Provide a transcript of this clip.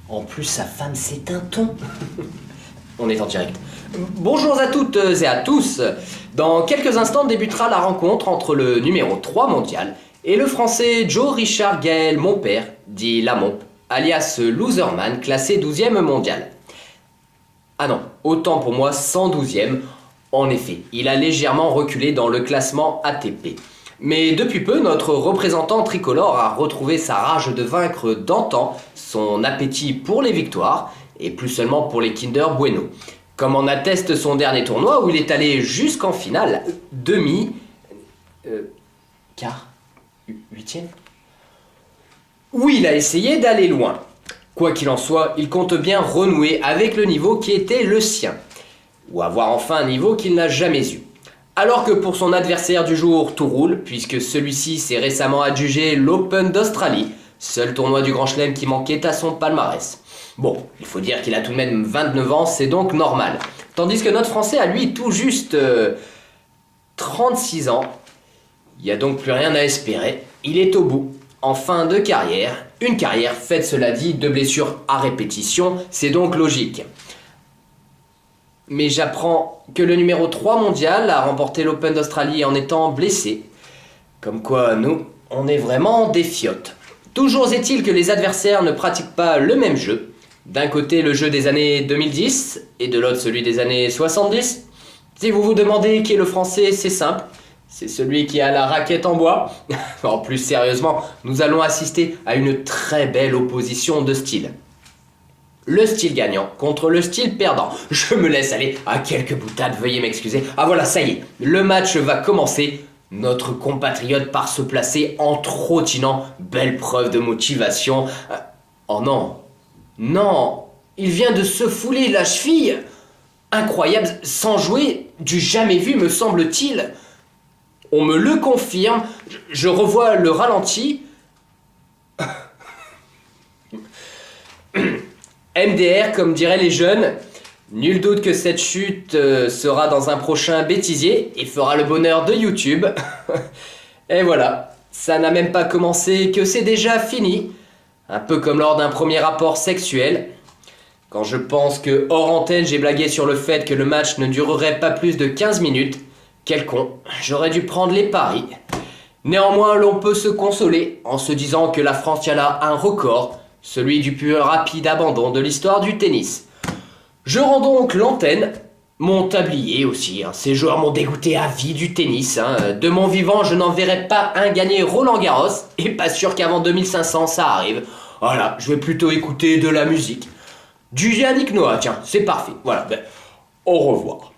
En plus, sa femme, c'est un thon. On est en direct. Bonjour à toutes et à tous. Dans quelques instants débutera la rencontre entre le numéro 3 mondial et le français Joe Richard Gaël Monpère, dit Lamompe, alias Loserman, classé 12e mondial. Ah non, autant pour moi, 112e. En effet, il a légèrement reculé dans le classement ATP. Mais depuis peu, notre représentant tricolore a retrouvé sa rage de vaincre d'antan, son appétit pour les victoires, et plus seulement pour les Kinder Bueno. Comme en atteste son dernier tournoi où il est allé jusqu'en finale, quart, huitième. Oui, il a essayé d'aller loin. Quoi qu'il en soit, il compte bien renouer avec le niveau qui était le sien, ou avoir enfin un niveau qu'il n'a jamais eu. Alors que pour son adversaire du jour, tout roule, puisque celui-ci s'est récemment adjugé l'Open d'Australie, seul tournoi du Grand Chelem qui manquait à son palmarès. Bon, il faut dire qu'il a tout de même 29 ans, c'est donc normal. Tandis que notre Français a lui tout juste 36 ans. Il n'y a donc plus rien à espérer. Il est au bout, en fin de carrière. Une carrière faite, cela dit, de blessures à répétition, c'est donc logique. Mais j'apprends que le numéro 3 mondial a remporté l'Open d'Australie en étant blessé. Comme quoi, nous, on est vraiment des fiottes. Toujours est-il que les adversaires ne pratiquent pas le même jeu. D'un côté, le jeu des années 2010 et de l'autre, celui des années 70. Si vous vous demandez qui est le français, c'est simple. C'est celui qui a la raquette en bois. En plus, sérieusement, nous allons assister à une très belle opposition de style. Le style gagnant contre le style perdant. Je me laisse aller à quelques boutades, veuillez m'excuser. Ah voilà, ça y est, le match va commencer. Notre compatriote part se placer en trottinant. Belle preuve de motivation. Oh non, non, il vient de se fouler la cheville. Incroyable, sans jouer, du jamais vu me semble-t-il. On me le confirme, je revois le ralenti. MDR, comme diraient les jeunes, nul doute que cette chute sera dans un prochain bêtisier et fera le bonheur de YouTube. Et voilà, ça n'a même pas commencé que c'est déjà fini. Un peu comme lors d'un premier rapport sexuel. Quand je pense que hors antenne j'ai blagué sur le fait que le match ne durerait pas plus de 15 minutes, quel con, j'aurais dû prendre les paris. Néanmoins, l'on peut se consoler en se disant que la France tient là un record, celui du plus rapide abandon de l'histoire du tennis. Je rends donc l'antenne, mon tablier aussi, ces joueurs m'ont dégoûté à vie du tennis. De mon vivant, je n'en verrai pas un gagner Roland Garros, et pas sûr qu'avant 2500 ça arrive. Voilà, je vais plutôt écouter de la musique. Du Yannick Noah, tiens, c'est parfait. Voilà, au revoir.